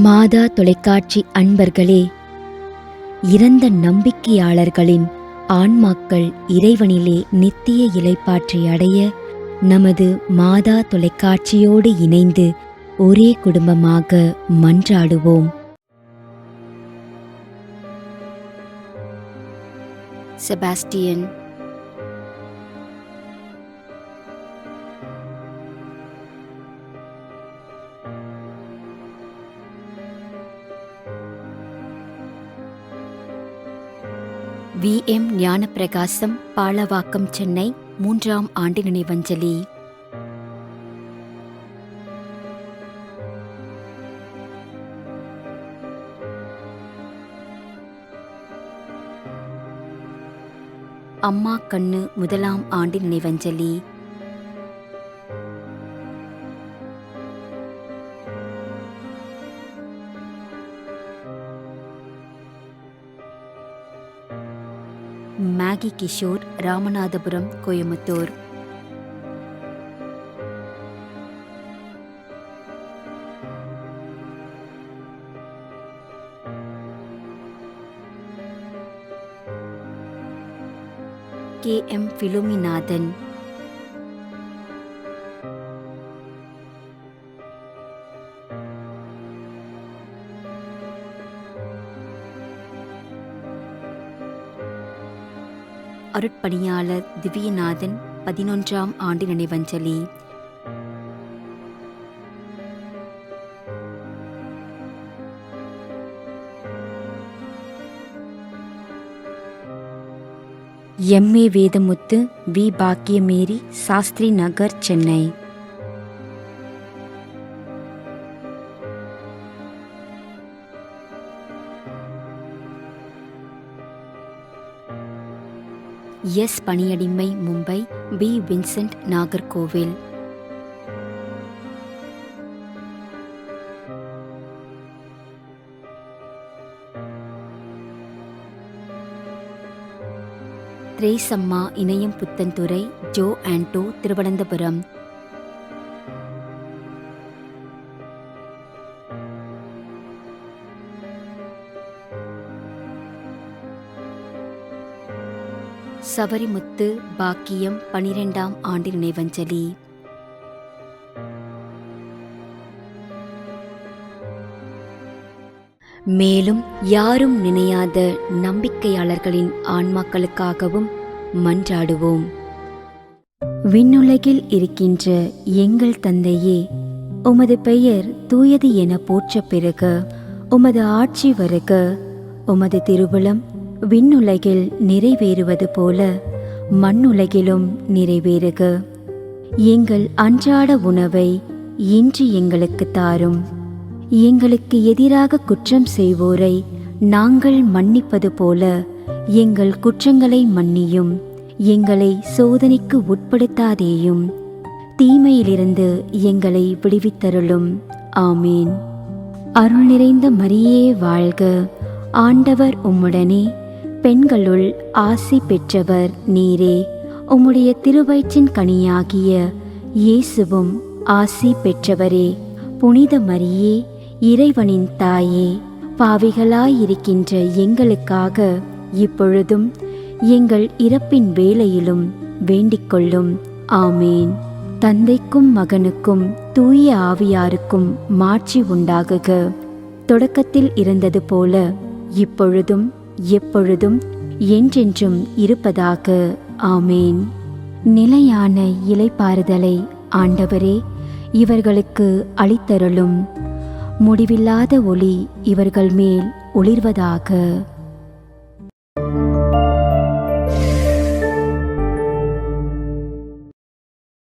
மாதா தொலைக்காட்சி அன்பர்களே, இறந்த நம்பிக்கையாளர்களின் ஆன்மாக்கள் இறைவனிலே நித்திய இளைப்பாற்றி அடைய நமது மாதா தொலைக்காட்சியோடு இணைந்து ஒரே குடும்பமாக மன்றாடுவோம். செபாஸ்டியன், VM ஞானப்பிரகாசம், பாலவாக்கம், சென்னை, 3ஆம் ஆண்டு நினைவஞ்சலி. அம்மா கண்ணு, 1ஆம் ஆண்டு நினைவஞ்சலி. மேகி கிஷோர், ராமநாதபுரம், கோயமுத்தூர். KM பிலுமிநாதன். அருட்பணியாளர் திவ்யநாதன், 11ஆம் ஆண்டு நினைவஞ்சலி. MA Vedamuthu, V Bakkiyamary, Sastri Nagar, Chennai. S Paniyadimai, Mumbai, B Vincent, Nagercoil. Theresamma, Inayam Puthenthurai, Jo Anto, Thiruvananthapuram. Savarimuthu, Bakkiyam, 12ஆம் ஆண்டு நினைவஞ்சலி. மேலும் யாரும் நினையாத நம்பிக்கையாளர்களின் ஆன்மாக்களுக்காகவும் மன்றாடுவோம். விண்ணுலகில் இருக்கின்ற எங்கள் தந்தையே, உமது பெயர் தூயது என போற்ற பெறுக. உமது ஆட்சி வருக. உமது திருவுளம் விண்ணுலகில் நிறைவேறுவது போல மண்ணுலகிலும் நிறைவேறுக. எங்கள் அன்றாட உணவை இன்று எங்களுக்கு தாரும். எங்களுக்கு எதிராக குற்றம் செய்வோரை நாங்கள் மன்னிப்பது போல எங்கள் குற்றங்களை மன்னியும். எங்களை சோதனைக்கு உட்படுத்தாதேயும், தீமையிலிருந்து எங்களை விடுவித்தருளும். ஆமீன். அருள் நிறைந்த மரியே வாழ்க. ஆண்டவர் உம்முடனே, பெண்களுள் ஆசி பெற்றவர் நீரே. உம்முடைய திருவயிற்றின் கனியாகிய இயேசுவும் ஆசி பெற்றவரே. புனித மரியே, இறைவனின் தாயே, பாவிகளாயிருக்கின்ற எங்களுக்காக இப்பொழுதும் எங்கள் இறப்பின் வேளையிலும் வேண்டிக்கொள்ளும். ஆமேன். தந்தைக்கும் மகனுக்கும் தூய ஆவியாருக்கும் மாட்சி உண்டாகுக. தொடக்கத்தில் இருந்தது போல இப்பொழுதும் எப்பொழுதும் என்றென்றும் இருப்பதாக. ஆமேன். நிலையான இளைப்பாறுதலை ஆண்டவரே இவர்களுக்கு அளித்தருளும். முடிவில்லாத ஒளி இவர்கள் மேல் ஒளிர்வதாக.